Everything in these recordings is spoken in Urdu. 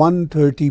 1:30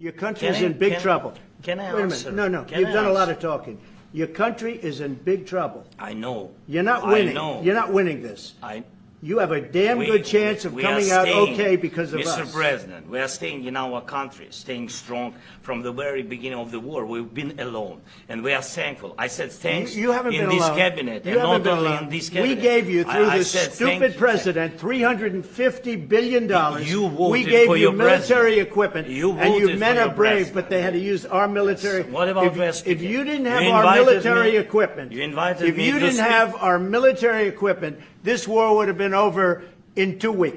Your country is in big trouble. Can I Wait a answer? minute. No. Can You've I done a lot answer? of talking. Your country is in big trouble. I know. You're not I winning. know. You're not winning this. You have a damn good chance of we are coming out staying, okay because of Mr. us. President, we are staying in our country, staying strong from the very beginning of the war. We've been alone, and we are thankful. I said thanks You haven't in been this alone. cabinet, You and haven't not been only alone. in this cabinet. We gave you, through I this said stupid president, $350 billion. You voted we gave for you your military president. equipment, You and you voted men for are your brave, president. but they had to use our military. What about if you didn't have You our invited military me. equipment, You invited if me you to didn't speak. have our military equipment, this war would have been over in 2 weeks.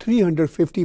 $350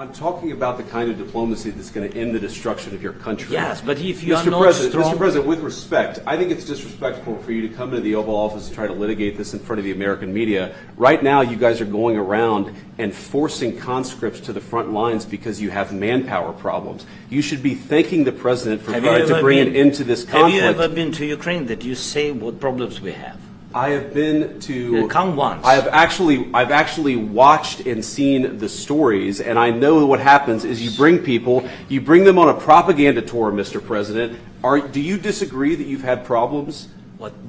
I'm talking about the kind of diplomacy that's going to end the destruction of your country. Yes, but if you are Mr. not President, strong... Mr. President, with respect, I think it's disrespectful for you to come into the Oval Office and try to litigate this in front of the American media. Right now, you guys are going around and forcing conscripts to the front lines because you have manpower problems. You should be thanking the President for trying to bring an end to this conflict. Have you ever been to Ukraine that you say what problems we have? I have been to. Come once. I've actually watched and seen the stories, and I know what happens is you bring them on a propaganda tour, Mr. President. Do you disagree that you've had problems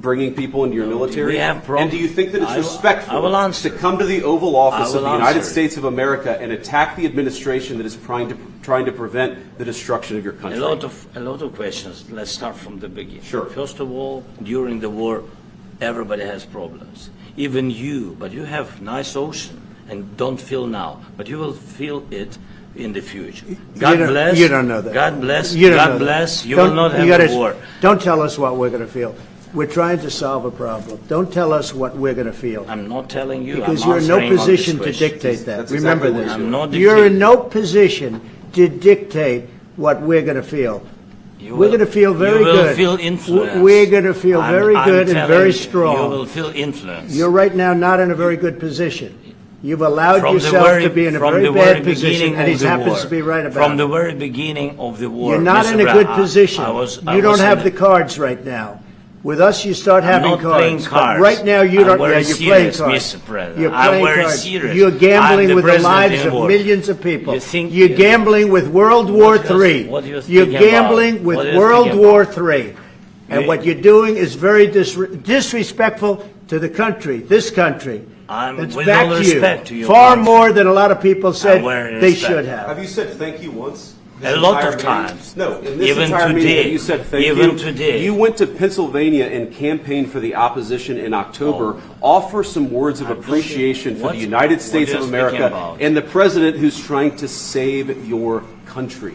bringing people into your military? We have problems. And do you think that it's respectful to come to the Oval Office of the United States of America and attack the administration that is trying to prevent the destruction of your country? A lot of questions. Let's start from the beginning. Sure. First of all, during the war, everybody has problems. Even you, but you have nice ocean and don't feel now, but you will feel it in the future. God bless. You don't know that. God bless. You don't God know that. bless. You will not have a war. Don't tell us what we're going to feel. We're trying to solve a problem. Don't tell us what we're going to feel. I'm not telling you. Because I'm you're in no answering on position this to question. dictate that. That's Remember exactly what this. I'm not You're in dictating. no position to dictate what we're going to feel. We're going to feel very good. You will feel influence. We're going to feel very good and very strong. You will feel influence. You're right now not in a very good position. You've allowed From yourself the very, to be in a from very the bad very position, beginning and he of the happens war. to be right about From it. the very beginning of the war. You're not Mr. in a Brown, good position. I You don't was have in the cards right now. With us, you start I'm having not cards. playing But cards. right now, you I'm don't. very You're playing serious, cards. Mr. President. You're I'm playing very cards. serious. You're I'm gambling the with the president lives in of war. millions of people. You think- You're gambling with World War What do you- III. what do you You're think about? gambling with What do you World think War about? III. And You- what you're doing is very disrespectful to the country, this country. It's with back all to you. respect to your Far country. more than a lot of people said wearing they respect. should have. Have you said thank you once? A lot of times. No, in this Even entire meeting, today. have you said thank Even you. today. You went to Pennsylvania and campaigned for the opposition in October. Offer some words of appreciation for What- the United what States you're of speaking America about? and the president who's trying to save your country.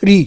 3।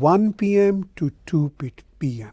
1 PM to 2 PM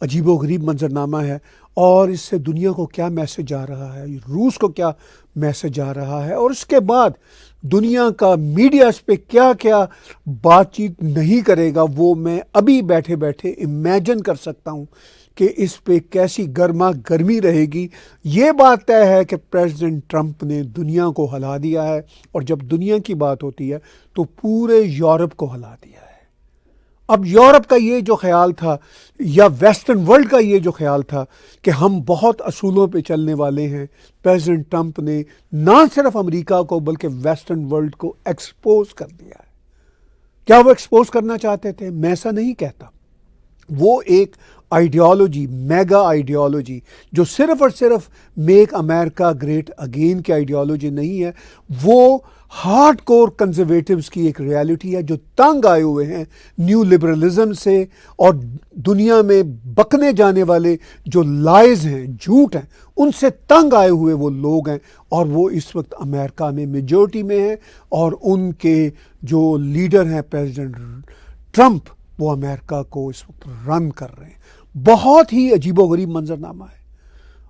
عجیب و غریب منظرنامہ ہے، اور اس سے دنیا کو کیا میسج آ رہا ہے، روس کو کیا میسج آ رہا ہے، اور اس کے بعد دنیا کا میڈیا اس پہ کیا کیا بات چیت نہیں کرے گا، وہ میں ابھی بیٹھے بیٹھے امیجن کر سکتا ہوں کہ اس پہ کیسی گرما گرمی رہے گی۔ یہ بات طے ہے کہ پریزیڈنٹ ٹرمپ نے دنیا کو ہلا دیا ہے، اور جب دنیا کی بات ہوتی ہے تو پورے یورپ کو ہلا دیا ہے۔ اب یورپ کا یہ جو خیال تھا، یا ویسٹرن ورلڈ کا یہ جو خیال تھا کہ ہم بہت اصولوں پہ چلنے والے ہیں، پریزیڈنٹ ٹرمپ نے نہ صرف امریکہ کو بلکہ ویسٹرن ورلڈ کو ایکسپوز کر دیا ہے۔ کیا وہ ایکسپوز کرنا چاہتے تھے؟ میں ایسا نہیں کہتا۔ وہ ایک آئیڈیالوجی، میگا آئیڈیالوجی، جو صرف اور صرف میک امریکہ گریٹ اگین کی آئیڈیالوجی نہیں ہے، وہ ہارڈ کور کنزرویٹوز کی ایک ریالٹی ہے جو تنگ آئے ہوئے ہیں نیو لبرلزم سے، اور دنیا میں بکنے جانے والے جو لائز ہیں، جھوٹ ہیں، ان سے تنگ آئے ہوئے وہ لوگ ہیں، اور وہ اس وقت امریکہ میں میجورٹی میں ہیں، اور ان کے جو لیڈر ہیں پریزیڈنٹ ٹرمپ، وہ امریکہ کو اس وقت رن کر رہے ہیں۔ بہت ہی عجیب و غریب منظرنامہ ہے۔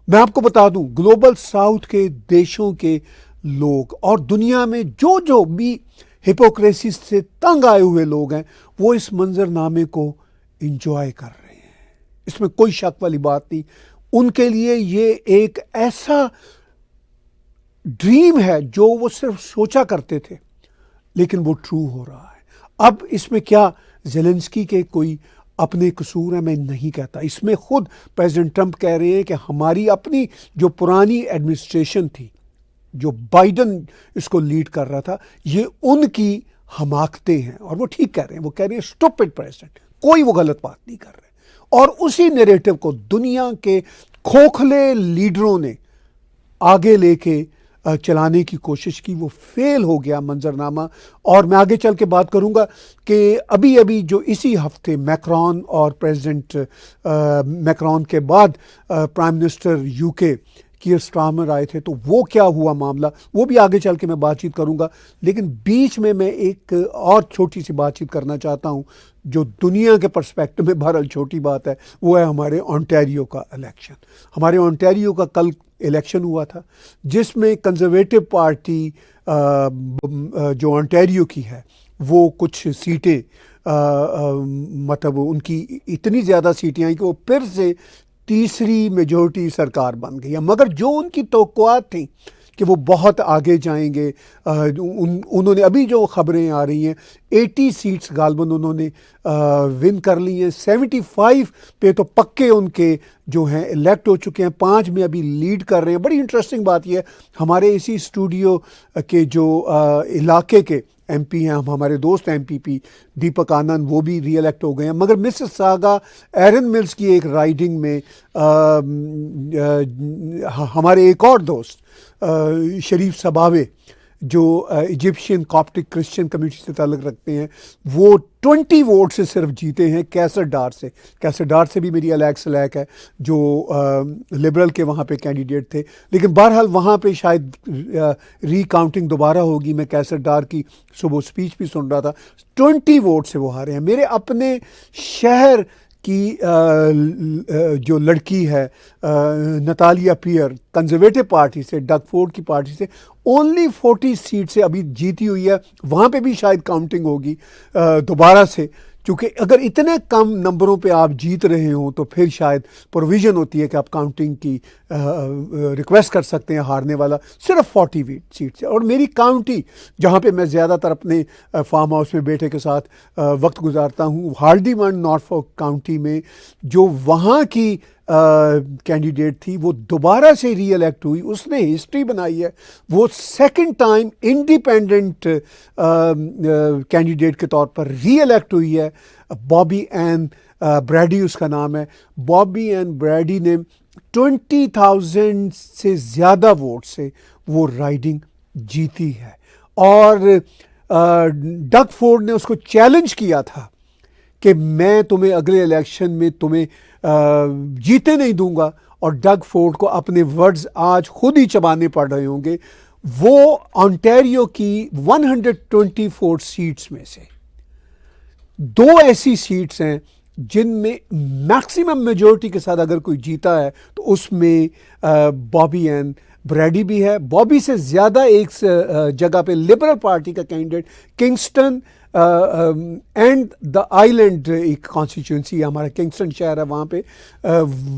میں آپ کو بتا دوں، گلوبل ساؤتھ کے دیشوں کے لوگ اور دنیا میں جو بھی ہپوکریسی سے تنگ آئے ہوئے لوگ ہیں، وہ اس منظرنامے کو انجوائے کر رہے ہیں، اس میں کوئی شک والی بات نہیں۔ ان کے لیے یہ ایک ایسا ڈریم ہے جو وہ صرف سوچا کرتے تھے، لیکن وہ ٹرو ہو رہا ہے۔ اب اس میں کیا زیلنسکی کے کوئی اپنے قصور ہیں؟ میں نہیں کہتا۔ اس میں خود پریزیڈنٹ ٹرمپ کہہ رہے ہیں کہ ہماری اپنی جو پرانی ایڈمنسٹریشن تھی، جو بائیڈن اس کو لیڈ کر رہا تھا، یہ ان کی حماقتیں ہیں، اور وہ ٹھیک کہہ رہے ہیں۔ وہ کہہ رہے ہیں اسٹوپڈ پریزیڈنٹ، کوئی وہ غلط بات نہیں کر رہے، اور اسی نیریٹو کو دنیا کے کھوکھلے لیڈروں نے آگے لے کے چلانے کی کوشش کی۔ وہ فیل ہو گیا منظرنامہ، اور میں آگے چل کے بات کروں گا کہ ابھی جو اسی ہفتے میکرون اور پریزیڈنٹ میکرون کے بعد پرائم منسٹر یو کے کیئر سٹارمر آئے تھے، تو وہ کیا ہوا معاملہ، وہ بھی آگے چل کے میں بات چیت کروں گا۔ لیکن بیچ میں ایک اور چھوٹی سی بات چیت کرنا چاہتا ہوں جو دنیا کے پرسپیکٹو میں بہرحال چھوٹی بات ہے، وہ ہے ہمارے اونٹیریو کا الیکشن۔ ہمارے اونٹیریو کا کل الیکشن ہوا تھا، جس میں کنزرویٹو پارٹی جو اونٹیریو کی ہے، وہ کچھ سیٹیں مطلب ان کی اتنی زیادہ سیٹیں آئیں کہ وہ پھر سے تیسری میجورٹی سرکار بن گئی ہے، مگر جو ان کی توقعات تھیں کہ وہ بہت آگے جائیں گے، انہوں نے ابھی جو خبریں آ رہی ہیں 80 سیٹس غالباً انہوں نے ون کر لی ہیں، 75 پہ تو پکے ان کے جو ہیں الیکٹ ہو چکے ہیں، 5 میں ابھی لیڈ کر رہے ہیں۔ بڑی انٹرسٹنگ بات یہ ہے، ہمارے اسی اسٹوڈیو کے جو علاقے کے ایم پی ہیں، ہمارے دوست ایم پی پی دیپک آنند، وہ بھی ری الیکٹ ہو گئے ہیں، مگر مسز ساگا ایرن ملز کی ایک رائڈنگ میں ہمارے ایک اور دوست شریف سباوے جو ایجپشین کاپٹک کرسچن کمیونٹی سے تعلق رکھتے ہیں، وہ 20 ووٹ سے صرف جیتے ہیں کیسر ڈار سے بھی میری الیکس سلیک ہے جو لبرل کے وہاں پہ کینڈیڈیٹ تھے، لیکن بہرحال وہاں پہ شاید ری کاؤنٹنگ دوبارہ ہوگی۔ میں کیسر ڈار کی صبح اسپیچ بھی سن رہا تھا، 20 ووٹ سے وہ ہارے ہیں۔ میرے اپنے شہر کی جو لڑکی ہے نتالیہ پیئر، کنزرویٹو پارٹی سے، ڈگ فورڈ کی پارٹی سے، اونلی 40 سیٹ سے ابھی جیتی ہوئی ہے۔ وہاں پہ بھی شاید کاؤنٹنگ ہوگی دوبارہ سے، کیونکہ اگر اتنے کم نمبروں پہ آپ جیت رہے ہوں تو پھر شاید پروویژن ہوتی ہے کہ آپ کاؤنٹنگ کی ریکویسٹ کر سکتے ہیں ہارنے والا صرف 40 سیٹ سے۔ اور میری کاؤنٹی جہاں پہ میں زیادہ تر اپنے فارم ہاؤس میں بیٹے کے ساتھ وقت گزارتا ہوں، ہارڈیمنڈ نارفولک کاؤنٹی میں جو وہاں کی کینڈیڈیٹ تھی، وہ دوبارہ سے ری الیکٹ ہوئی، اس نے ہسٹری بنائی ہے۔ وہ سیکنڈ ٹائم انڈیپینڈنٹ کینڈیڈیٹ کے طور پر ری الیکٹ ہوئی ہے۔ بابی این بریڈی اس کا نام ہے۔ بابی این بریڈی نے 20,000 سے زیادہ ووٹ سے وہ رائڈنگ جیتی ہے، اور ڈگ فورڈ نے اس کو چیلنج کیا تھا کہ میں تمہیں اگلے الیکشن میں تمہیں جیتے نہیں دوں گا، اور ڈگ فورڈ کو اپنے ورڈز آج خود ہی چبانے پڑ رہے ہوں گے۔ وہ اونٹیریو کی 124 سیٹس میں سے 2 ایسی سیٹس ہیں جن میں میکسیمم میجورٹی کے ساتھ اگر کوئی جیتا ہے تو اس میں بابی این بریڈی بھی ہے. بابی سے زیادہ ایک جگہ پہ لبرل پارٹی کا کینڈیڈیٹ کنگسٹن اینڈ دا آئی لینڈ ایک کانسٹیچوئنسی ہے ہمارا کنگسٹن شہر ہے وہاں پہ,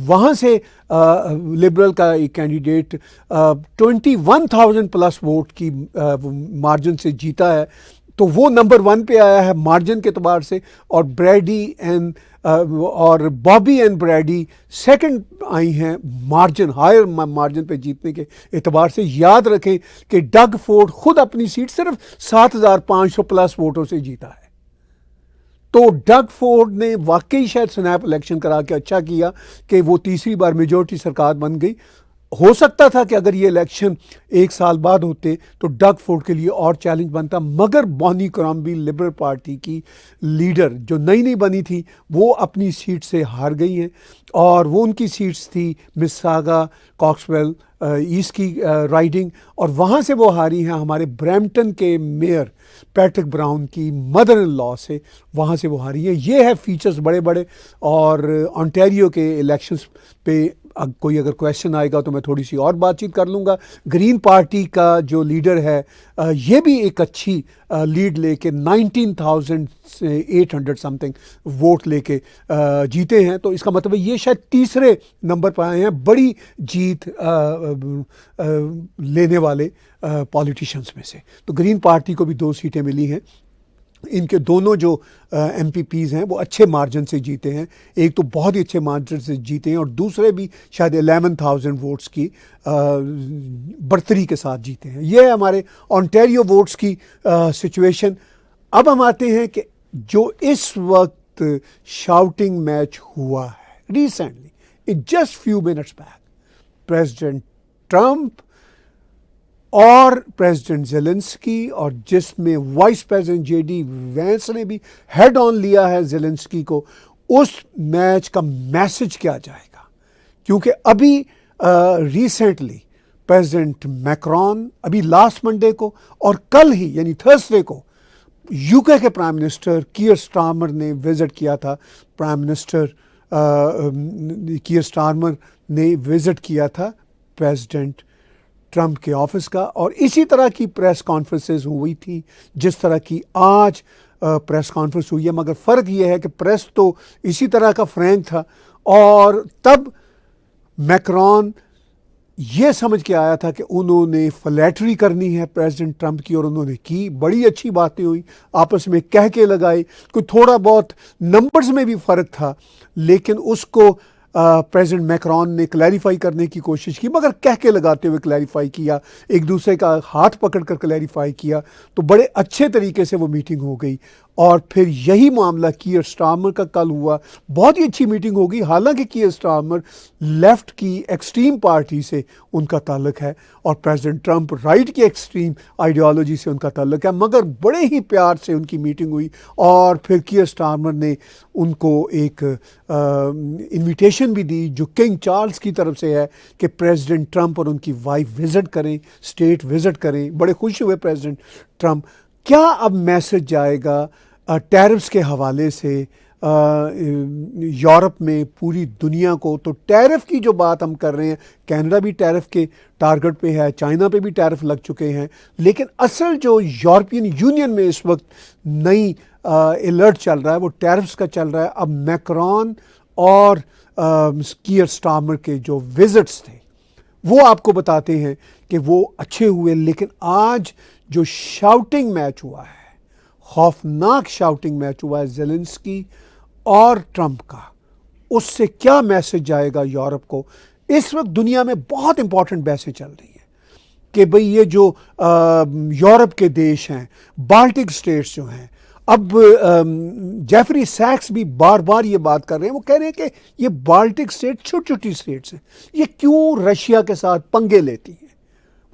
وہاں سے لبرل کا ایک کینڈیڈیٹ 21,000 پلس ووٹ کی مارجن سے جیتا ہے, تو وہ نمبر 1 پہ آیا ہے مارجن کے اعتبار سے, اور بریڈی اینڈ اور بابی اینڈ بریڈی سیکنڈ آئی ہیں مارجن ہائر مارجن پہ جیتنے کے اعتبار سے. یاد رکھیں کہ ڈگ فورڈ خود اپنی سیٹ صرف 7,500 پلس ووٹوں سے جیتا ہے. تو ڈگ فورڈ نے واقعی شاید سنیپ الیکشن کرا کے اچھا کیا کہ وہ تیسری بار میجورٹی سرکار بن گئی. ہو سکتا تھا کہ اگر یہ الیکشن 1 سال بعد ہوتے تو ڈگ فورڈ کے لیے اور چیلنج بنتا, مگر بونی کرامبی لبرل پارٹی کی لیڈر جو نئی بنی تھی وہ اپنی سیٹ سے ہار گئی ہیں, اور وہ ان کی سیٹس تھی مساگا, کاکسویل ایسٹ کی رائڈنگ, اور وہاں سے وہ ہاری ہیں ہمارے برمپٹن کے میئر پیٹرک براؤن کی مدر ان لا سے, وہاں سے وہ ہاری ہیں. یہ ہے فیچرز بڑے بڑے. اور انٹیریو کے الیکشنز پہ کوئی اگر کویشچن آئے گا تو میں تھوڑی سی اور بات چیت کر لوں گا. گرین پارٹی کا جو لیڈر ہے یہ بھی ایک اچھی لیڈ لے کے 19,800 سم تھنگ ووٹ لے کے جیتے ہیں, تو اس کا مطلب یہ شاید تیسرے نمبر پر آئے ہیں بڑی جیت لینے والے پولیٹیشنز میں سے. تو گرین پارٹی کو بھی 2 سیٹیں ملی ہیں. ان کے دونوں جو ایم پی پیز ہیں وہ اچھے مارجن سے جیتے ہیں, ایک تو بہت ہی اچھے مارجن سے جیتے ہیں اور دوسرے بھی شاید 11,000 ووٹس کی برتری کے ساتھ جیتے ہیں. یہ ہے ہمارے انٹیریو ووٹس کی سچویشن. اب ہم آتے ہیں کہ جو اس وقت شاؤٹنگ میچ ہوا ہے recently just few minutes back, president Trump اور پریزیڈنٹ زیلنسکی, اور جس میں vice president J D Vance نے بھی ہیڈ آن لیا ہے زیلنسکی کو, اس میچ کا میسج کیا جائے گا. کیونکہ ابھی ریسنٹلی پریزیڈنٹ میکرون ابھی لاسٹ منڈے کو اور کل ہی یعنی تھرسڈے کو یو کے پرائم منسٹر کیئر سٹارمر نے وزٹ کیا تھا. پرائم منسٹر کیئر سٹارمر نے وزٹ کیا تھا پریزیڈنٹ ٹرمپ کے آفس کا, اور اسی طرح کی پریس کانفرنسز ہوئی تھی جس طرح کی آج پریس کانفرنس ہوئی ہے, مگر فرق یہ ہے کہ پریس تو اسی طرح کا فرینک تھا, اور تب میکرون یہ سمجھ کے آیا تھا کہ انہوں نے فلیٹری کرنی ہے پریزیڈنٹ ٹرمپ کی, اور انہوں نے کی. بڑی اچھی باتیں ہوئی, آپس میں کہہ کے لگائے, کوئی تھوڑا بہت نمبرز میں بھی فرق تھا, لیکن اس کو پریزیڈنٹ میکرون نے کلیریفائی کرنے کی کوشش کی, مگر کہہ کے لگاتے ہوئے کلیریفائی کیا, ایک دوسرے کا ہاتھ پکڑ کر کلیریفائی کیا. تو بڑے اچھے طریقے سے وہ میٹنگ ہو گئی. اور پھر یہی معاملہ کیئر سٹارمر کا کل ہوا, بہت ہی اچھی میٹنگ ہوگی. حالانکہ کیئر سٹارمر لیفٹ کی ایکسٹریم پارٹی سے ان کا تعلق ہے اور پریزیڈنٹ ٹرمپ رائٹ کی ایکسٹریم آئیڈیالوجی سے ان کا تعلق ہے, مگر بڑے ہی پیار سے ان کی میٹنگ ہوئی. اور پھر کیئر سٹارمر نے ان کو ایک انویٹیشن بھی دی جو کنگ چارلز کی طرف سے ہے کہ پریزیڈنٹ ٹرمپ اور ان کی وائف وزٹ کریں, اسٹیٹ وزٹ کریں. بڑے خوش ہوئے پریزیڈنٹ ٹرمپ. کیا اب میسج جائے گا ٹیرفز کے حوالے سے یورپ میں پوری دنیا کو؟ تو ٹیرف کی جو بات ہم کر رہے ہیں, کینیڈا بھی ٹیرف کے ٹارگٹ پہ ہے, چائنا پہ بھی ٹیرف لگ چکے ہیں, لیکن اصل جو یورپین یونین میں اس وقت نئی الرٹ چل رہا ہے وہ ٹیرفز کا چل رہا ہے. اب میکرون اور کیئر سٹارمر کے جو وزٹس تھے وہ آپ کو بتاتے ہیں کہ وہ اچھے ہوئے, لیکن آج جو شاؤٹنگ میچ ہوا ہے, خوفناک شاؤٹنگ میچ ہوا ہے زیلنسکی اور ٹرمپ کا, اس سے کیا میسج جائے گا یورپ کو؟ اس وقت دنیا میں بہت امپورٹنٹ بحثیں چل رہی ہیں کہ بھئی یہ جو یورپ کے دیش ہیں, بالٹک سٹیٹس جو ہیں, اب جیفری سیکس بھی بار بار یہ بات کر رہے ہیں, وہ کہہ رہے ہیں کہ یہ بالٹک سٹیٹ چھوٹی چھوٹی سٹیٹس ہیں, یہ کیوں رشیا کے ساتھ پنگے لیتی ہیں.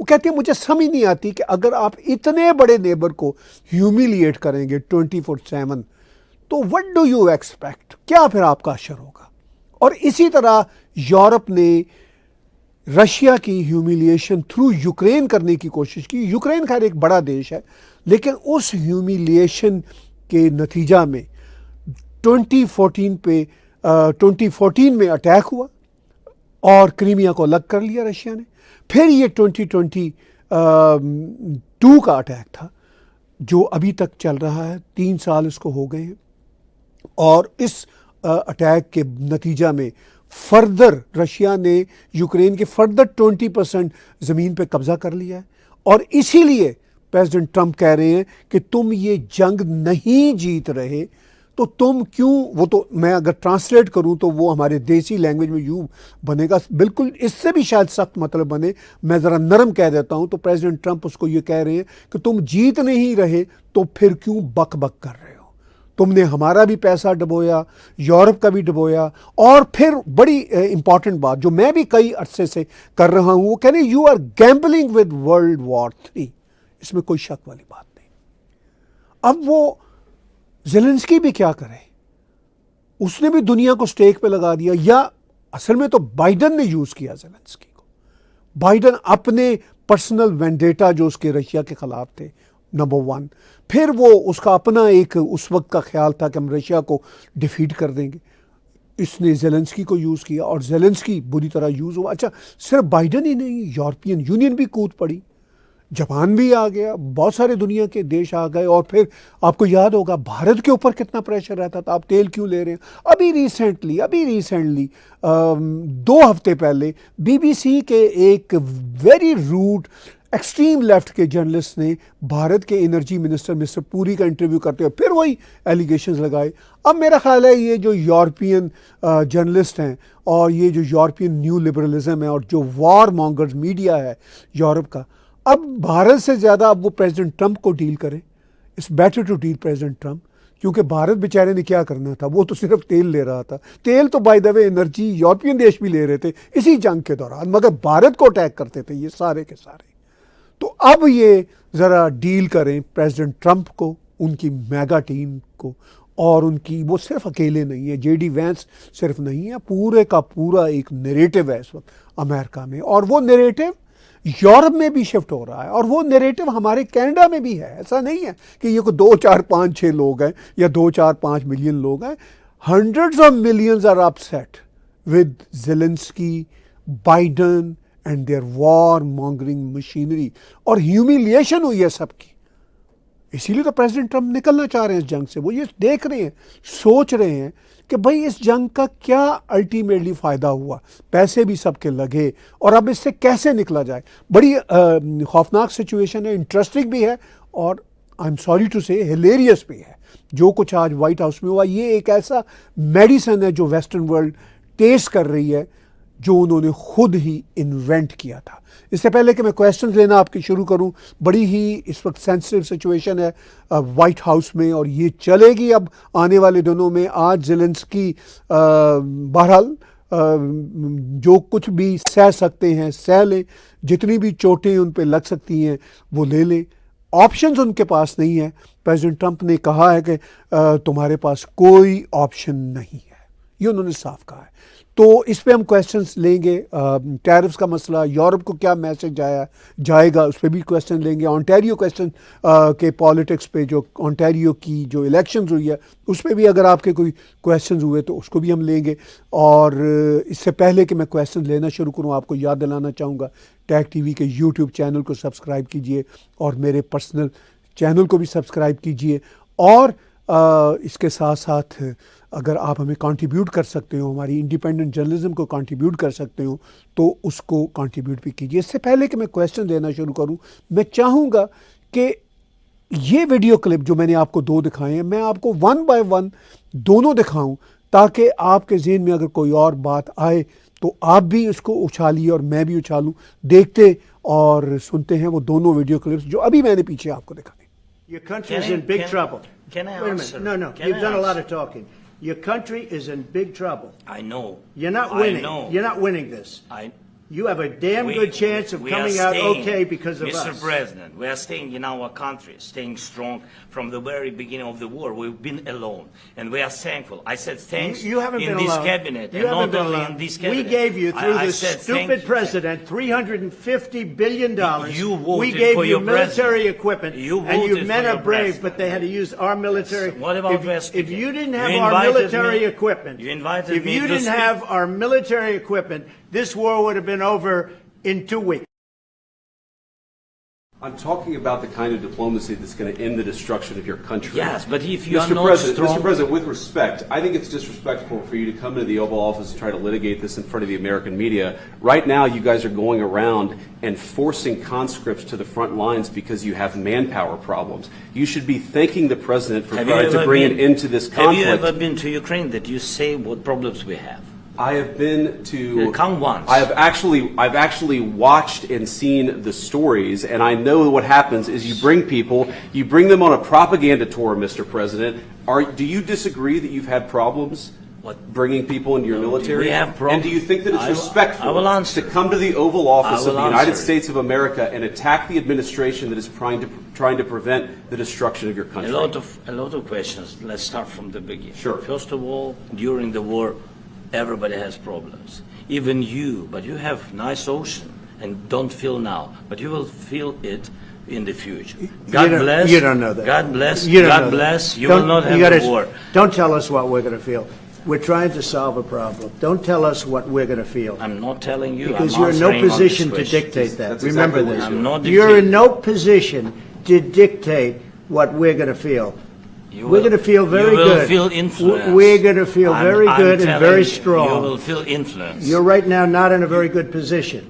وہ کہتے ہیں مجھے سمجھ نہیں آتی کہ اگر آپ اتنے بڑے نیبر کو ہیومیلیٹ کریں گے 24/7 تو وٹ ڈو یو ایکسپیکٹ, کیا پھر آپ کا اثر ہوگا. اور اسی طرح یورپ نے رشیا کی ہیومیلیشن تھرو یوکرین کرنے کی کوشش کی. یوکرین خیر ایک بڑا دیش ہے, لیکن اس ہیومیلیشن کے نتیجہ میں 2014 میں اٹیک ہوا اور کریمیا کو الگ کر لیا رشیا نے. پھر یہ 2022 کا اٹیک تھا جو ابھی تک چل رہا ہے, 3 سال اس کو ہو گئے ہیں, اور اس اٹیک کے نتیجہ میں فردر رشیا نے یوکرین کے فردر 20% زمین پہ قبضہ کر لیا ہے. اور اسی لیے پریزیڈنٹ ٹرمپ کہہ رہے ہیں کہ تم یہ جنگ نہیں جیت رہے تو تم کیوں, وہ تو میں اگر ٹرانسلیٹ کروں تو وہ ہمارے دیسی لینگویج میں یوں بنے گا, بالکل اس سے بھی شاید سخت مطلب بنے, میں ذرا نرم کہہ دیتا ہوں. تو پریزیڈنٹ ٹرمپ اس کو یہ کہہ رہے ہیں کہ تم جیت نہیں رہے تو پھر کیوں بک بک کر رہے ہو, تم نے ہمارا بھی پیسہ ڈبویا, یورپ کا بھی ڈبویا. اور پھر بڑی امپورٹنٹ بات جو میں بھی کئی عرصے سے کر رہا ہوں, وہ کہہ رہے ہیں you are gambling with World War 3. اس میں کوئی شک والی بات نہیں. اب وہ زیلنسکی بھی کیا کرے, اس نے بھی دنیا کو سٹیک پہ لگا دیا, یا اصل میں تو بائیڈن نے یوز کیا زیلنسکی کو. بائیڈن اپنے پرسنل وینڈیٹا جو اس کے رشیا کے خلاف تھے نمبر 1, پھر وہ اس کا اپنا ایک اس وقت کا خیال تھا کہ ہم رشیا کو ڈیفیٹ کر دیں گے, اس نے زیلنسکی کو یوز کیا اور زیلنسکی بری طرح یوز ہوا. اچھا صرف بائیڈن ہی نہیں, یورپین یونین بھی کود پڑی, جاپان بھی آ گیا, بہت سارے دنیا کے دیش آ گئے. اور پھر آپ کو یاد ہوگا بھارت کے اوپر کتنا پریشر رہتا تھا, آپ تیل کیوں لے رہے ہیں. ابھی ریسنٹلی 2 ہفتے پہلے بی بی سی کے ایک ویری روڈ ایکسٹریم لیفٹ کے جرنلسٹ نے بھارت کے انرجی منسٹر مسٹر پوری کا انٹرویو کرتے ہوئے پھر وہی ایلیگیشنز لگائے. اب میرا خیال ہے یہ جو یورپین جرنلسٹ ہیں اور یہ جو یورپین نیو لبرلزم ہے اور جو وار مانگرز میڈیا ہے یورپ کا, اب بھارت سے زیادہ اب وہ پریزیڈنٹ ٹرمپ کو ڈیل کریں. It's better to deal president Trump, کیونکہ بھارت بیچارے نے کیا کرنا تھا, وہ تو صرف تیل لے رہا تھا. تیل تو by the way energy European دیش بھی لے رہے تھے اسی جنگ کے دوران, مگر بھارت کو اٹیک کرتے تھے یہ سارے کے سارے. تو اب یہ ذرا ڈیل کریں پریزیڈنٹ ٹرمپ کو, ان کی میگا ٹیم کو, اور ان کی, وہ صرف اکیلے نہیں ہے, جے ڈی وینس صرف نہیں ہے, پورے کا پورا ایک نیریٹو ہے اس وقت امریکہ میں, اور وہ نیریٹو یورپ میں بھی شفٹ ہو رہا ہے, اور وہ نیریٹو ہمارے کینیڈا میں بھی ہے. ایسا نہیں ہے کہ یہ کوئی 2 4 5 6 لوگ ہیں یا 2 4 5 ملین لوگ ہیں. Hundreds of millions are upset with Zelensky, Biden and their war mongering machinery, اور ہیومیلیشن ہوئی ہے سب کی. اسی لیے تو پریزیڈنٹ ٹرمپ نکلنا چاہ رہے ہیں اس جنگ سے. وہ یہ دیکھ رہے ہیں, سوچ رہے ہیں کہ بھائی اس جنگ کا کیا الٹیمیٹلی فائدہ ہوا, پیسے بھی سب کے لگے, اور اب اس سے کیسے نکلا جائے. بڑی خوفناک سچویشن ہے, انٹرسٹنگ بھی ہے, اور آئی ایم سوری ٹو سے ہلیریس بھی ہے. جو کچھ آج وائٹ ہاؤس میں ہوا یہ ایک ایسا میڈیسن ہے جو ویسٹرن ورلڈ ٹیسٹ کر رہی ہے, جو انہوں نے خود ہی انوینٹ کیا تھا. اس سے پہلے کہ میں کویسچنز لینا آپ کی شروع کروں, بڑی ہی اس وقت سینسٹیو سچویشن ہے وائٹ ہاؤس میں, اور یہ چلے گی اب آنے والے دنوں میں. آج زیلنسکی بہرحال جو کچھ بھی سہ سکتے ہیں سہ لیں, جتنی بھی چوٹیں ان پہ لگ سکتی ہیں وہ لے لیں, آپشنز ان کے پاس نہیں ہے. پریزیڈنٹ ٹرمپ نے کہا ہے کہ تمہارے پاس کوئی آپشن نہیں ہے, یہ انہوں نے صاف کہا ہے. تو اس پہ ہم کویسچنس لیں گے. ٹیرفس کا مسئلہ, یورپ کو کیا میسج جائے گا, اس پہ بھی کویسچن لیں گے. آنٹیریو کویسچن کے پالیٹکس پہ, جو آنٹیریو کی جو الیکشنز ہوئی ہے اس پہ بھی اگر آپ کے کوئی کویسچنز ہوئے تو اس کو بھی ہم لیں گے. اور اس سے پہلے کہ میں کویسچن لینا شروع کروں, آپ کو یاد دلانا چاہوں گا ٹیک ٹی وی کے یوٹیوب چینل کو سبسکرائب کیجئے, اور میرے پرسنل چینل کو بھی سبسکرائب کیجئے. اور اس کے ساتھ ساتھ اگر آپ ہمیں کنٹریبیوٹ کر سکتے ہو, ہماری انڈیپینڈنٹ جرنلزم کو کنٹریبیوٹ کر سکتے ہو, تو اس کو کنٹریبیوٹ بھی کیجیے. اس سے پہلے کہ میں کویسچن دینا شروع کروں, میں چاہوں گا کہ یہ ویڈیو کلپ جو میں نے آپ کو 2 دکھائے ہیں, میں آپ کو 1 بائی 1 دونوں دکھاؤں, تاکہ آپ کے ذہن میں اگر کوئی اور بات آئے تو آپ بھی اس کو اچھالیے اور میں بھی اچھالوں. دیکھتے اور سنتے ہیں وہ دونوں ویڈیو کلپس جو ابھی میں نے پیچھے آپ کو دکھائے. Your country is in big trouble. Can I Wait a answer? minute. No. Can You've I done a lot answer? of talking. Your country is in big trouble. I know. You're not I winning. know. You're not winning this. You have a damn good chance of we are coming out staying, okay because of Mr. us. President, we are staying in our country, staying strong from the very beginning of the war. We've been alone, and we are thankful. I said thanks You haven't in been this alone. cabinet, You and haven't not been only alone. in this cabinet. We gave you, through I this said thank stupid you. president, $350 billion. You voted we gave for you your military president. equipment. You and you voted men for are your brave, president. but they had to use our military. What about West If Virginia? you didn't You have our invited military me- equipment, you invited if me you to didn't speak. have our military equipment, this war would have been over in 2 weeks. I'm talking about the kind of diplomacy that's going to end the destruction of your country. Yes, but if you are Mr. not President, strong... Mr. President, with respect, I think it's disrespectful for you to come into the Oval Office and try to litigate this in front of the American media. Right now, you guys are going around and forcing conscripts to the front lines because you have manpower problems. You should be thanking the President for trying to bring an end to this conflict. Have you ever been to Ukraine that you say what problems we have? I have been to. Come once. I've actually watched and seen the stories, and I know what happens is you bring them on a propaganda tour, Mr. President. Do you disagree that you've had problems bringing people into your military? we have problems? And do you think that it's I respectful will answer. to come to the Oval Office I of the will United answer. States of America and attack the administration that is trying to prevent the destruction of your country? A lot of questions. Let's start from the beginning. Sure. First of all, during the war, everybody has problems. Even you, but you have nice ocean and don't feel now, but you will feel it in the future. God bless. You don't know that. God bless. You don't know God that. bless. You Don't- will not you have gotta- a war. Don't tell us what we're going to feel. We're trying to solve a problem. Don't tell us what we're going to feel. I'm not telling you. Because I'm you're in no answering on this position to question. dictate that. That's Remember exactly what this. I'm not You're in dictating. no position to dictate what we're going to feel. You We're will- going to feel very you will good. Feel influence. We're going to feel very I'm good and telling very you, strong. You will feel influence. You're right now not in a very good position.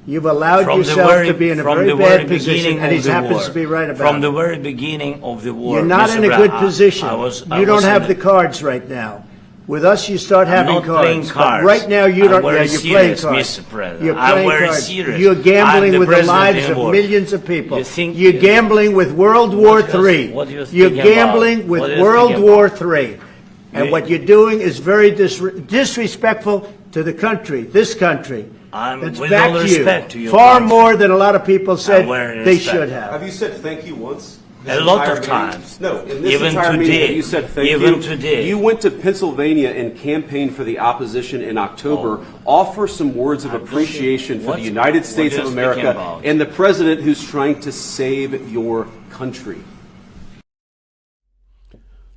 You've allowed From the yourself very- to be in a from very the bad very position, beginning and he of the happens war. to be right about From it. the very beginning of the war. You're not Mr. in a Brown, good position. I You don't was have in the cards right now. With us, you start I'm having not cards. playing But cards. right now, you I'm don't. very Yeah, you're serious, playing cards. Mr. President. You're I'm playing very cards. serious. You're I'm gambling the with the president lives in of war. millions of people. You think- You're gambling with World War What do you- III. what do you think You're about? gambling with What do you World think War about? III. And You- what you're doing is very disrespectful to the country, this country. That's with back all to respect to you. your Far country. more than a lot of people said I'm very they respect. should have. Have you said thank you once? A lot entire of meeting? times. No, in this Even entire meeting, today. have you said thank Even you? today. You went to Pennsylvania and campaigned for the opposition in October. Offer some words of appreciation for the United States what of you're speaking America about. and the president who's trying to save your country.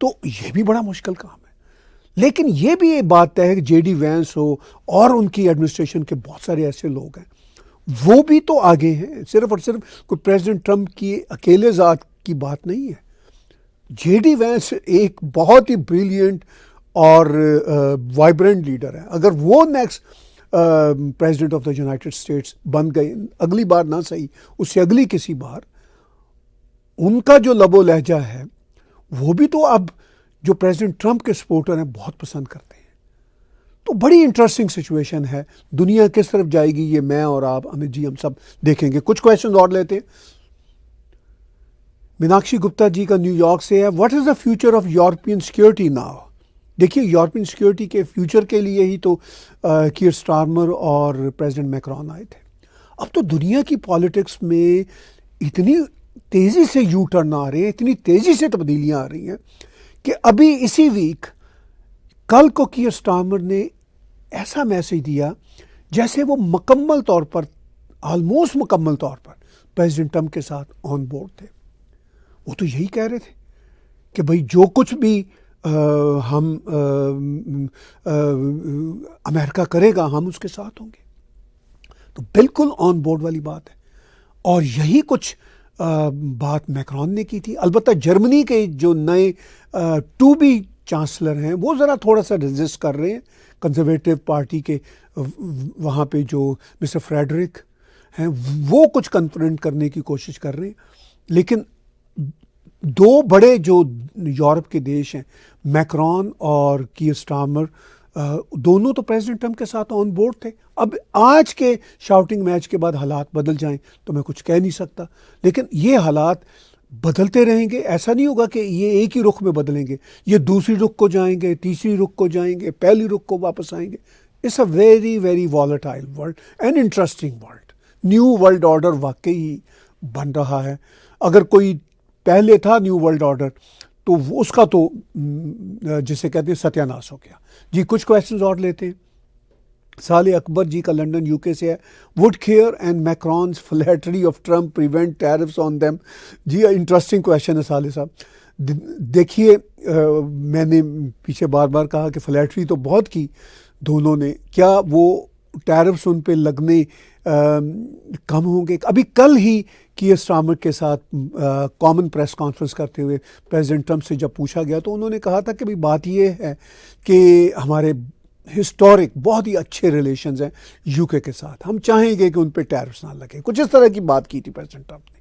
تو یہ بھی بڑا مشکل کام ہے. لیکن یہ بھی ایک بات ہے کہ جے ڈی وینس ہو اور ان کی ایڈمنسٹریشن کے بہت سارے ایسے لوگ ہیں, وہ بھی تو آگے ہیں. صرف اور صرف کوئی پریزیڈنٹ ٹرمپ کی اکیلے ذات کی بات نہیں ہے. جے ڈی وینس ایک بہت ہی بریلینٹ اور وائبرنٹ لیڈر ہے. اگر وہ next president of the United States بن گئے, اگلی بار نہ صحیح, اس سے اگلی کسی بار, ان کا جو لب و لہجہ ہے وہ بھی تو اب جو پریزیڈنٹ ٹرمپ کے سپورٹر ہیں بہت پسند کرتے ہیں. تو بڑی انٹرسٹنگ سچویشن ہے. دنیا کس طرف جائے گی یہ میں اور آپ امت جی ہم سب دیکھیں گے. کچھ کویشچن اور لیتے ہیں. میناکشی گپتا جی کا نیو یارک سے ہے, what is the future of European security now? دیکھیے یورپین سیکورٹی کے فیوچر کے لیے ہی تو کیئر سٹارمر اور پریزیڈنٹ میکرون آئے تھے. اب تو دنیا کی پالیٹکس میں اتنی تیزی سے یو ٹرن آ رہے ہیں, اتنی تیزی سے تبدیلیاں آ رہی ہیں کہ ابھی اسی ویک کل کو کیئر سٹارمر نے ایسا میسج دیا جیسے وہ مکمل طور پر, آلموسٹ مکمل طور پر پریزیڈنٹ ٹرمپ کے ساتھ آن بورڈ تھے. وہ تو یہی کہہ رہے تھے کہ بھئی جو کچھ بھی ہم امریکہ کرے گا ہم اس کے ساتھ ہوں گے. تو بالکل آن بورڈ والی بات ہے. اور یہی کچھ بات میکرون نے کی تھی. البتہ جرمنی کے جو نئے ٹو بی چانسلر ہیں وہ ذرا تھوڑا سا ریزسٹ کر رہے ہیں. کنزرویٹو پارٹی کے وہاں پہ جو مسٹر فریڈرک ہیں وہ کچھ کنفرنٹ کرنے کی کوشش کر رہے ہیں. لیکن دو بڑے جو یورپ کے دیش ہیں, میکرون اور کیئر سٹارمر, دونوں تو پریزیڈنٹ ٹرمپ کے ساتھ آن بورڈ تھے. اب آج کے شاؤٹنگ میچ کے بعد حالات بدل جائیں تو میں کچھ کہہ نہیں سکتا, لیکن یہ حالات بدلتے رہیں گے. ایسا نہیں ہوگا کہ یہ ایک ہی رخ میں بدلیں گے, یہ دوسری رخ کو جائیں گے, تیسری رخ کو جائیں گے, پہلی رخ کو واپس آئیں گے. It's a very very volatile world and interesting world. New world order واقعی بن رہا ہے. اگر کوئی پہلے تھا نیو ورلڈ آرڈر تو اس کا تو جسے کہتے ہیں ستیہ ناش ہو گیا. جی کچھ کویشچنز اور لیتے ہیں. صالح اکبر جی کا لنڈن یو کے سے ہے, would care and Macron's flattery of Trump prevent tariffs on them? جی انٹرسٹنگ کویشچن ہے صالح صاحب. دیکھیے میں نے پیچھے بار بار کہا کہ فلیٹری تو بہت کی دونوں نے, کیا وہ ٹیرفس ان پہ لگنے کم ہوں گے؟ ابھی کل ہی کیئر سٹارمر کے ساتھ کامن پریس کانفرنس کرتے ہوئے پریزیڈنٹ ٹرمپ سے جب پوچھا گیا تو انہوں نے کہا تھا کہ بات یہ ہے کہ ہمارے ہسٹورک بہت ہی اچھے ریلیشنز ہیں یو کے ساتھ, ہم چاہیں گے کہ ان پہ ٹیرفس نہ لگے. کچھ اس طرح کی بات کی تھی پریزیڈنٹ ٹرمپ نے.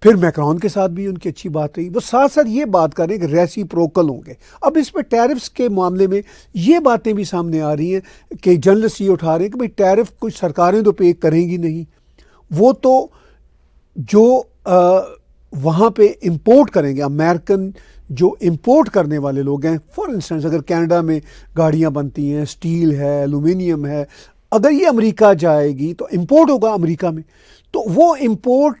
پھر میکرون کے ساتھ بھی ان کی اچھی بات رہی. وہ ساتھ ساتھ یہ بات کر رہے ہیں کہ ریسیپروکل ہوں گے. اب اس پہ ٹیرفس کے معاملے میں یہ باتیں بھی سامنے آ رہی ہیں کہ جرنلسٹ یہ اٹھا رہے ہیں کہ بھئی ٹیرف کچھ سرکاریں تو پے کریں گی نہیں, وہ تو جو وہاں پہ امپورٹ کریں گے, امریکن جو امپورٹ کرنے والے لوگ ہیں, فار انسٹنس اگر کینیڈا میں گاڑیاں بنتی ہیں, اسٹیل ہے, ایلومینیم ہے, اگر یہ امریکہ جائے گی تو امپورٹ ہوگا امریکہ میں, تو وہ امپورٹ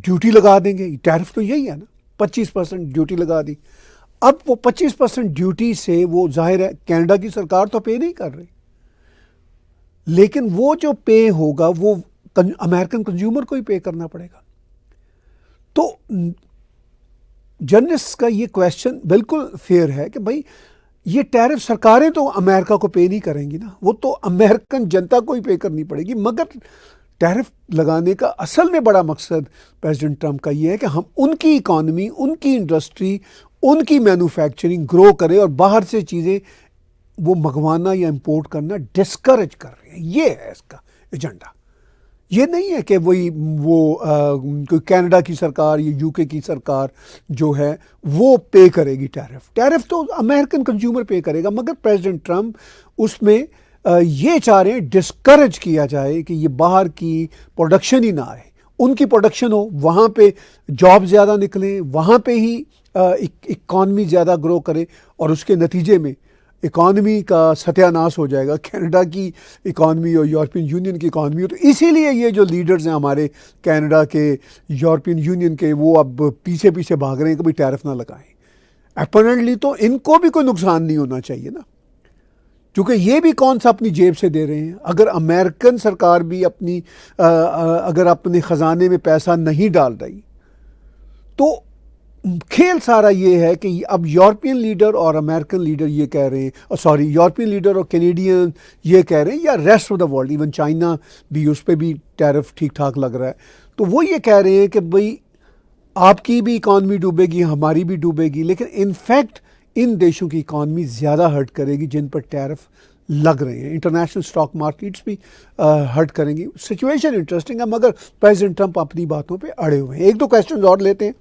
ڈیوٹی لگا دیں گے. ٹیرف تو یہی ہے نا, 25% ڈیوٹی لگا دی. اب وہ 25% ڈیوٹی سے وہ ظاہر ہے کینیڈا کی سرکار تو پے نہیں کر رہی, لیکن وہ جو پے ہوگا وہ امریکن کنزیومر کو ہی پے کرنا پڑے گا. تو جرنلسٹ کا یہ کویشچن بالکل فیئر ہے کہ بھائی یہ ٹیرف سرکاریں تو امریکہ کو پے نہیں کریں گی نا, وہ تو امریکن جنتا کو ہی پے کرنی پڑے گی. مگر ٹیرف لگانے کا اصل میں بڑا مقصد پریزیڈنٹ ٹرمپ کا یہ ہے کہ ہم ان کی اکانومی, ان کی انڈسٹری, ان کی مینوفیکچرنگ گرو کریں اور باہر سے چیزیں وہ منگوانا یا امپورٹ کرنا ڈسکریج کر رہے ہیں. یہ ہے اس کا ایجنڈا. یہ نہیں ہے کہ وہ کینیڈا کی سرکار یا یو کے کی سرکار جو ہے وہ پے کرے گی ٹیرف. ٹیرف تو امریکن کنزیومر پے کرے گا. مگر پریزیڈنٹ ٹرمپ اس میں یہ چاہ رہے ہیں ڈسکریج کیا جائے کہ یہ باہر کی پروڈکشن ہی نہ آئے, ان کی پروڈکشن ہو, وہاں پہ جاب زیادہ نکلیں, وہاں پہ ہی اکانومی زیادہ گرو کرے, اور اس کے نتیجے میں اکانومی کا ستیہ ناش ہو جائے گا, کینیڈا کی اکانومی اور یورپین یونین کی اکانومی ہو. تو اسی لیے یہ جو لیڈرز ہیں ہمارے کینیڈا کے, یورپین یونین کے, وہ اب پیچھے پیچھے بھاگ رہے ہیں کہ بھئی ٹیرف نہ لگائیں. اپیرنٹلی تو ان کو بھی کوئی نقصان نہیں ہونا چاہیے نا, کیونکہ یہ بھی کون سا اپنی جیب سے دے رہے ہیں. اگر امریکن سرکار بھی اگر اپنے خزانے میں پیسہ نہیں ڈال رہی تو کھیل سارا یہ ہے کہ اب یورپین لیڈر اور امریکن لیڈر یہ کہہ رہے ہیں، سوری یورپین لیڈر اور کینیڈین یہ کہہ رہے ہیں، یا rest of the world, even China بھی، اس پہ بھی ٹیرف ٹھیک ٹھاک لگ رہا ہے، تو وہ یہ کہہ رہے ہیں کہ بھئی آپ کی بھی اکانومی ڈوبے گی، ہماری بھی ڈوبے گی، لیکن انفیکٹ ان دیشوں کی اکانومی زیادہ ہرٹ کرے گی جن پر ٹیرف لگ رہے ہیں. انٹرنیشنل اسٹاک مارکیٹس بھی ہرٹ کریں گی. سچویشن انٹرسٹنگ ہے، مگر پریزیڈنٹ ٹرمپ اپنی باتوں پہ اڑے ہوئے ہیں. ایک دو کویسچنز اور لیتے ہیں.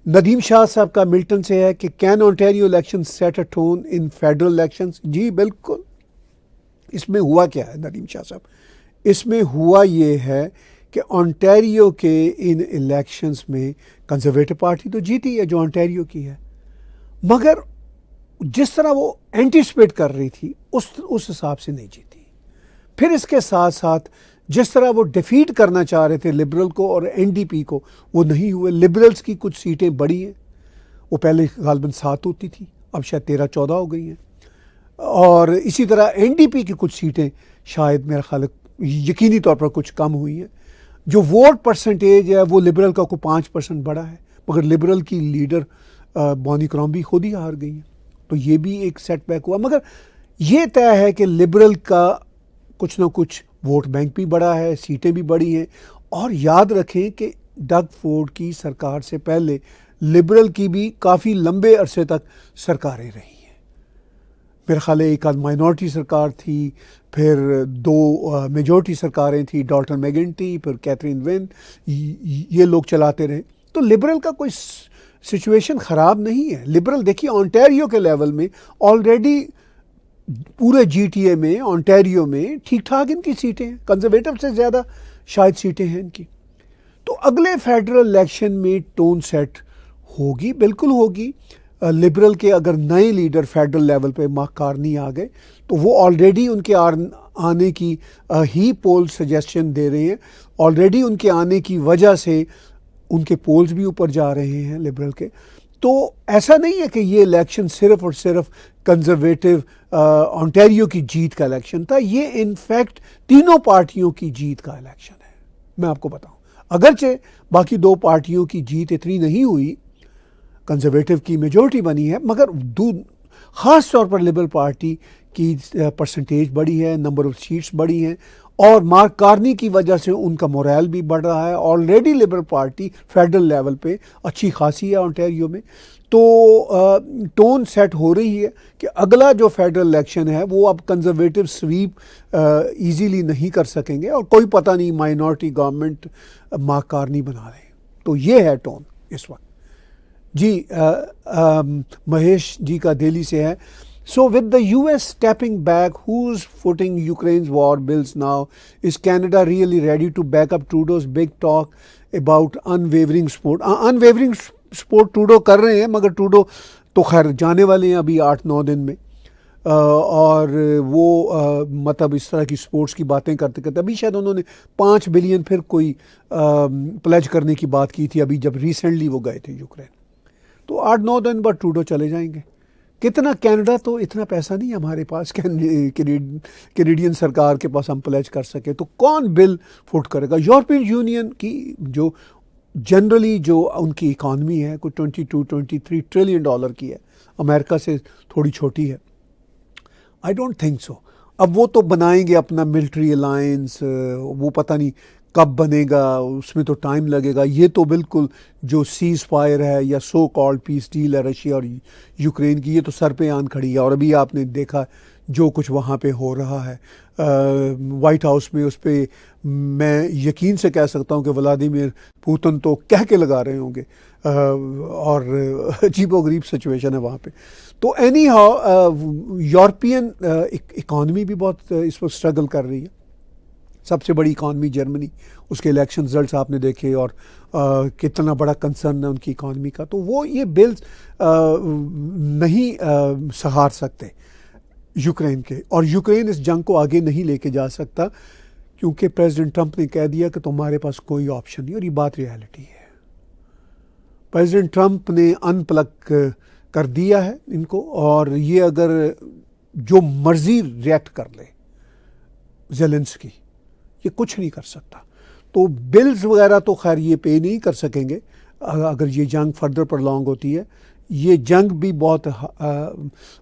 ندیم شاہ صاحب کا ملٹن سے ہے کہ can Ontario election set a tone in federal elections? جی بالکل. اس میں ہوا کیا ہے ندیم شاہ صاحب؟ اس میں ہوا یہ ہے کہ آنٹیریو کے ان الیکشنز میں کنزرویٹو پارٹی تو جیتی ہے جو آنٹیریو کی ہے، مگر جس طرح وہ اینٹیسپیٹ کر رہی تھی اس حساب سے نہیں جیتی. پھر اس کے ساتھ ساتھ جس طرح وہ ڈیفیٹ کرنا چاہ رہے تھے لبرل کو اور این ڈی پی کو، وہ نہیں ہوئے. لبرلز کی کچھ سیٹیں بڑی ہیں، وہ پہلے غالباً 7 ہوتی تھی، اب شاید 13-14 ہو گئی ہیں. اور اسی طرح این ڈی پی کی کچھ سیٹیں شاید میرا خیال یقینی طور پر کچھ کم ہوئی ہیں. جو ووٹ پرسنٹیج ہے وہ لبرل کا کوئی 5% بڑا ہے، مگر لبرل کی لیڈر بونی کرامبی خود ہی ہار گئی ہیں. تو یہ بھی ایک سیٹ بیک ہوا. مگر یہ طے ہے کہ لبرل کا کچھ نہ کچھ ووٹ بینک بھی بڑا ہے، سیٹیں بھی بڑی ہیں. اور یاد رکھیں کہ ڈگ فورڈ کی سرکار سے پہلے لبرل کی بھی کافی لمبے عرصے تک سرکاریں رہی ہیں. میرے خیال ہے ایک آدھ مائنورٹی سرکار تھی، پھر 2 میجورٹی سرکاریں تھیں، ڈالٹن میگنٹی، پھر کیتھرین وین، یہ لوگ چلاتے رہے. تو لبرل کا کوئی سچویشن خراب نہیں ہے. لبرل دیکھیے آنٹیریو کے لیول میں آلریڈی پورے جی ٹی اے میں، آنٹیریو میں ٹھیک ٹھاک ان کی سیٹیں ہیں، کنزرویٹو سے زیادہ شاید سیٹیں ہیں ان کی. تو اگلے فیڈرل الیکشن میں ٹون سیٹ ہوگی، بالکل ہوگی. لبرل کے اگر نئے لیڈر فیڈرل لیول پہ مارک کارنی آ گئے تو وہ آلریڈی ان کے آنے کی ہی پول سجیشن دے رہے ہیں. آلریڈی ان کے آنے کی وجہ سے ان کے پولز بھی اوپر جا رہے ہیں لبرل کے. تو ایسا نہیں ہے کہ یہ الیکشن صرف اور صرف کنزرویٹو آنٹیریو کی جیت کا الیکشن تھا. یہ انفیکٹ تینوں پارٹیوں کی جیت کا الیکشن ہے. میں آپ کو بتاؤں، اگرچہ باقی 2 پارٹیوں کی جیت اتنی نہیں ہوئی، کنزرویٹو کی میجورٹی بنی ہے، مگر خاص طور پر لبرل پارٹی کی پرسنٹیج بڑی ہے، نمبر آف سیٹس بڑی ہیں، اور مارک کارنی کی وجہ سے ان کا مورائل بھی بڑھ رہا ہے. Already liberal party federal level پہ اچھی خاصی ہے آنٹیریو میں. تو ٹون سیٹ ہو رہی ہے کہ اگلا جو فیڈرل الیکشن ہے وہ اب کنزرویٹو سویپ ایزیلی نہیں کر سکیں گے، اور کوئی پتہ نہیں مائنورٹی گورنمنٹ مارک کارنی بنا رہے ہیں. تو یہ ہے ٹون اس وقت. جی مہیش جی کا دہلی سے ہے. So with the US stepping back, who's footing Ukraine's war bills now? Is Canada really ready to back up Trudeau's big talk about unwavering support? Unwavering support Trudeau کر رہے ہیں، مگر Trudeau تو خیر جانے والے ہیں ابھی 8-9 دن میں، اور وہ مطلب اس طرح کی سپورٹس کی باتیں کرتے کرتے ابھی شاید انہوں نے $5 بلین پھر کوئی پلیج کرنے کی بات کی تھی ابھی جب ریسنٹلی وہ گئے تھے یوکرین. تو 8-9 دن بعد Trudeau چلے جائیں گے. کتنا کینیڈا تو اتنا پیسہ نہیں ہے ہمارے پاس کینیڈین سرکار کے پاس ہم پلیج کر سکے. تو کون بل فٹ کرے گا؟ یورپین یونین کی جو جنرلی جو ان کی اکانومی ہے کوئی $22-23 ٹریلین کی ہے، امریکہ سے تھوڑی چھوٹی ہے. I don't think so. اب وہ تو بنائیں گے اپنا ملٹری الائنس، وہ پتہ نہیں کب بنے گا، اس میں تو ٹائم لگے گا. یہ تو بالکل جو سیز فائر ہے یا سو کالڈ پیس ڈیل ہے رشیا اور یوکرین کی، یہ تو سر پہ آن کھڑی ہے. اور ابھی آپ نے دیکھا جو کچھ وہاں پہ ہو رہا ہے وائٹ ہاؤس میں، اس پہ میں یقین سے کہہ سکتا ہوں کہ ولادیمیر پوتن تو کہہ کے لگا رہے ہوں گے، اور عجیب و غریب سچویشن ہے وہاں پہ. تو اینی ہاؤ یورپین اکانومی بھی بہت اس وقت اسٹرگل کر رہی ہے. سب سے بڑی اکانومی جرمنی، اس کے الیکشن رزلٹس آپ نے دیکھے، اور کتنا بڑا کنسرن ہے ان کی اکانومی کا. تو وہ یہ بلز نہیں سہار سکتے یوکرین کے، اور یوکرین اس جنگ کو آگے نہیں لے کے جا سکتا کیونکہ پریزیڈنٹ ٹرمپ نے کہہ دیا کہ تمہارے پاس کوئی آپشن نہیں. اور یہ بات ریالٹی ہے. پریزیڈنٹ ٹرمپ نے ان پلگ کر دیا ہے ان کو، اور یہ اگر جو مرضی ریئیکٹ کر لے زیلنسکی، یہ کچھ نہیں کر سکتا. تو بلز وغیرہ تو خیر یہ پے نہیں کر سکیں گے، اگر یہ جنگ فردر پرلونگ ہوتی ہے. یہ جنگ بھی بہت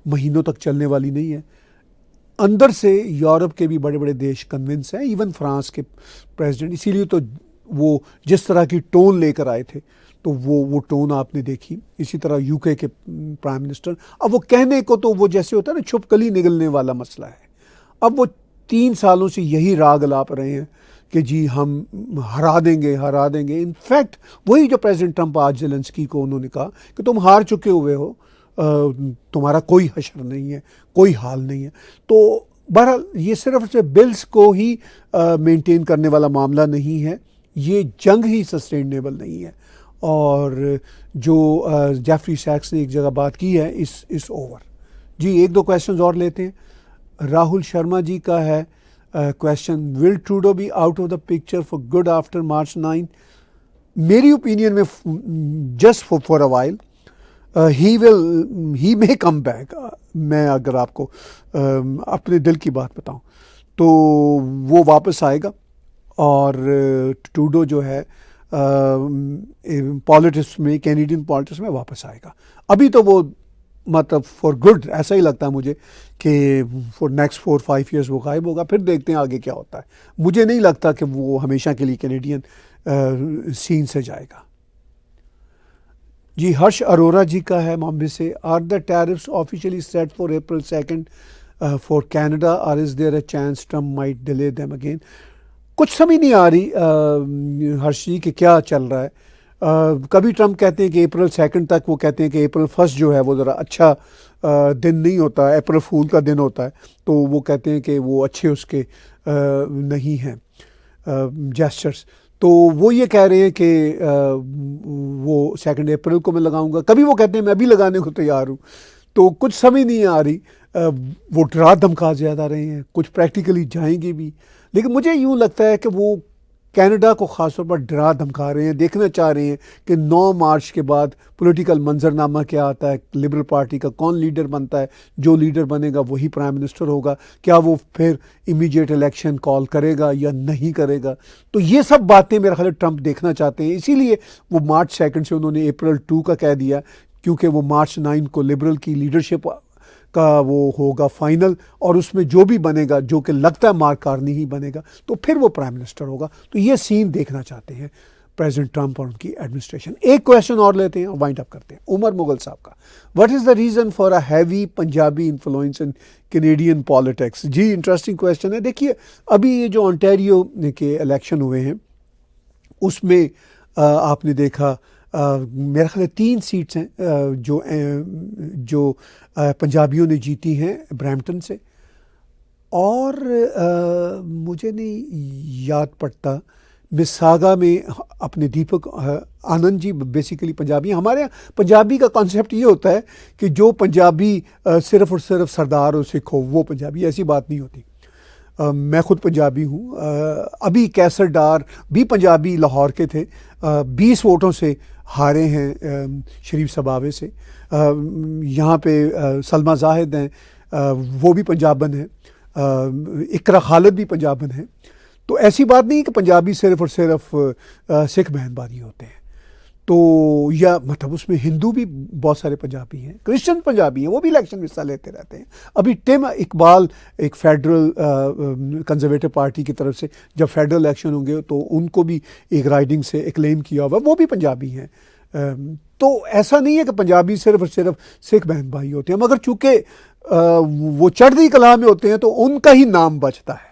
مہینوں تک چلنے والی نہیں ہے. اندر سے یورپ کے بھی بڑے بڑے دیش کنونس ہیں, ایون فرانس کے پریزیڈنٹ. اسی لیے تو وہ جس طرح کی ٹون لے کر آئے تھے تو وہ ٹون آپ نے دیکھی. اسی طرح یو کے پرائم منسٹر, اب وہ کہنے کو تو وہ جیسے ہوتا ہے نا چھپ کلی نگلنے والا مسئلہ ہے. اب وہ 3 سالوں سے یہی راگ الاپ رہے ہیں کہ جی ہم ہرا دیں گے. انفیکٹ وہی جو پریزیڈنٹ ٹرمپ آج زیلنسکی کو انہوں نے کہا کہ تم ہار چکے ہوئے ہو, تمہارا کوئی حشر نہیں ہے, کوئی حال نہیں ہے. تو بہرحال یہ صرف بلز کو ہی مینٹین کرنے والا معاملہ نہیں ہے, یہ جنگ ہی سسٹینیبل نہیں ہے. اور جو جیفری سیکس نے ایک جگہ بات کی ہے اس اوور. جی 1-2 کویشچنز اور لیتے ہیں. راہل شرما جی کا ہے question, will Trudeau be out of the picture for good after March 9؟ میری اوپینین میں just for a while he may come back. میں اگر آپ کو اپنے دل کی بات بتاؤں تو وہ واپس آئے گا, اور ٹروڈو جو ہے پالیٹکس میں, کینیڈین پالیٹکس میں واپس آئے گا. ابھی تو وہ مطلب فار گڈ ایسا ہی لگتا ہے مجھے کہ فار نیکسٹ 4-5 ایئرس وہ غائب ہوگا. پھر دیکھتے ہیں آگے کیا ہوتا ہے. مجھے نہیں لگتا کہ وہ ہمیشہ کے لیے کینیڈین سین سے جائے گا. جی ہرش اروڑا جی کا ہے ممبئی سے, are the tariffs officially set for April 2 for Canada, اور is there a chance Trump might delay them again? کچھ سمجھ نہیں آ رہی ہرش جی کہ کیا چل رہا ہے. کبھی ٹرمپ کہتے ہیں کہ April 2 تک, وہ کہتے ہیں کہ April 1 جو ہے وہ ذرا اچھا دن نہیں ہوتا, اپریل فول کا دن ہوتا ہے, تو وہ کہتے ہیں کہ وہ اچھے اس کے نہیں ہیں جیسچرز. تو وہ یہ کہہ رہے ہیں کہ وہ 2 اپریل کو میں لگاؤں گا. کبھی وہ کہتے ہیں میں ابھی لگانے کو تیار ہوں. تو کچھ سمجھ نہیں آ رہی. وہ ڈرا دھمکا زیادہ رہے ہیں, کچھ پریکٹیکلی جائیں گے بھی, لیکن مجھے یوں لگتا ہے کہ وہ کینیڈا کو خاص طور پر ڈرا دھمکا رہے ہیں. دیکھنا چاہ رہے ہیں کہ 9 مارچ کے بعد پولیٹیکل منظرنامہ کیا آتا ہے, لبرل پارٹی کا کون لیڈر بنتا ہے, جو لیڈر بنے گا وہی پرائم منسٹر ہوگا, کیا وہ پھر امیڈیٹ الیکشن کال کرے گا یا نہیں کرے گا. تو یہ سب باتیں میرا خیال ہے ٹرمپ دیکھنا چاہتے ہیں. اسی لیے وہ مارچ 2 سے انہوں نے April 2 کا کہہ دیا, کیونکہ وہ مارچ 9 کو لبرل کی لیڈرشپ کا وہ ہوگا فائنل, اور اس میں جو بھی بنے گا, جو کہ لگتا ہے مارک کارنی ہی بنے گا, تو پھر وہ پرائم منسٹر ہوگا. تو یہ سین دیکھنا چاہتے ہیں پریزیڈنٹ ٹرمپ اور ان کی ایڈمنسٹریشن. ایک کویشچن اور لیتے ہیں اور وائنڈ اپ کرتے ہیں. عمر مغل صاحب کا, what is the reason for a heavy Punjabi influence in Canadian politics? جی انٹرسٹنگ کویشچن ہے. دیکھیے ابھی یہ جو انٹیریو کے الیکشن ہوئے ہیں اس میں آپ نے دیکھا میرا خیال ہے 3 سیٹس ہیں جو پنجابیوں نے جیتی ہیں برامپٹن سے, اور مجھے نہیں یاد پڑتا مساگا میں اپنے دیپک آنند جی بیسیکلی پنجابی ہیں. ہمارے یہاں پنجابی کا کانسیپٹ یہ ہوتا ہے کہ جو پنجابی صرف اور صرف سردار اور سکھ ہو وہ پنجابی, ایسی بات نہیں ہوتی. میں خود پنجابی ہوں. ابھی کیسر ڈار بھی پنجابی لاہور کے تھے, 20 ووٹوں سے ہارے ہیں شریف سباوے سے. یہاں پہ سلمہ زاہد ہیں, وہ بھی پنجابن ہیں. اقرا خالد بھی پنجابن ہیں. تو ایسی بات نہیں کہ پنجابی صرف اور صرف سکھ بہن بھائی ہوتے ہیں. تو یا مطلب اس میں ہندو بھی بہت سارے پنجابی ہیں, کرسچن پنجابی ہیں, وہ بھی الیکشن میں حصہ لیتے رہتے ہیں. ابھی ٹم اقبال ایک فیڈرل کنزرویٹو پارٹی کی طرف سے جب فیڈرل الیکشن ہوں گے تو ان کو بھی ایک رائڈنگ سے اکلیم کیا ہوا, وہ بھی پنجابی ہیں. تو ایسا نہیں ہے کہ پنجابی صرف اور صرف سکھ بہن بھائی ہوتے ہیں, مگر چونکہ وہ چڑھتی کلا میں ہوتے ہیں تو ان کا ہی نام بچتا ہے.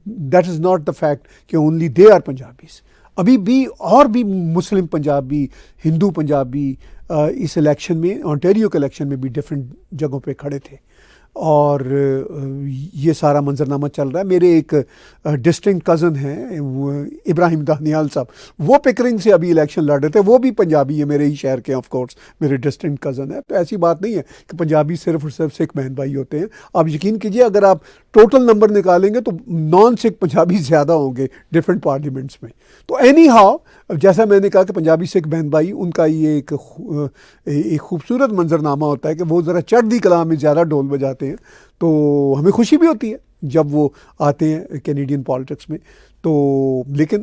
That is not the fact کہ اونلی دے آر پنجابیز. ابھی بھی اور بھی مسلم پنجابی, ہندو پنجابی اس الیکشن میں, آنٹیریو کے الیکشن میں بھی ڈفرینٹ جگہوں پہ کھڑے تھے, اور یہ سارا منظرنامہ چل رہا ہے. میرے ایک ڈسٹنکٹ کزن ہیں ابراہیم دانیال صاحب, وہ پکرنگ سے ابھی الیکشن لڑ رہے تھے, وہ بھی پنجابی ہے, میرے ہی شہر کے, آف کورس میرے ڈسٹنکٹ کزن ہے. تو ایسی بات نہیں ہے کہ پنجابی صرف اور صرف سکھ بہن بھائی ہوتے ہیں. آپ یقین کیجئے اگر آپ ٹوٹل نمبر نکالیں گے تو نان سکھ پنجابی زیادہ ہوں گے ڈفرینٹ پارلیمنٹس میں. تو اینی ہاؤ, جیسا میں نے کہا کہ پنجابی سکھ بہن بھائی, ان کا یہ ایک خوبصورت منظرنامہ ہوتا ہے کہ وہ ذرا چڑھتی کلا میں زیادہ ڈھول بجاتے ہیں. تو ہمیں خوشی بھی ہوتی ہے جب وہ آتے ہیں کینیڈین پالیٹکس میں. تو لیکن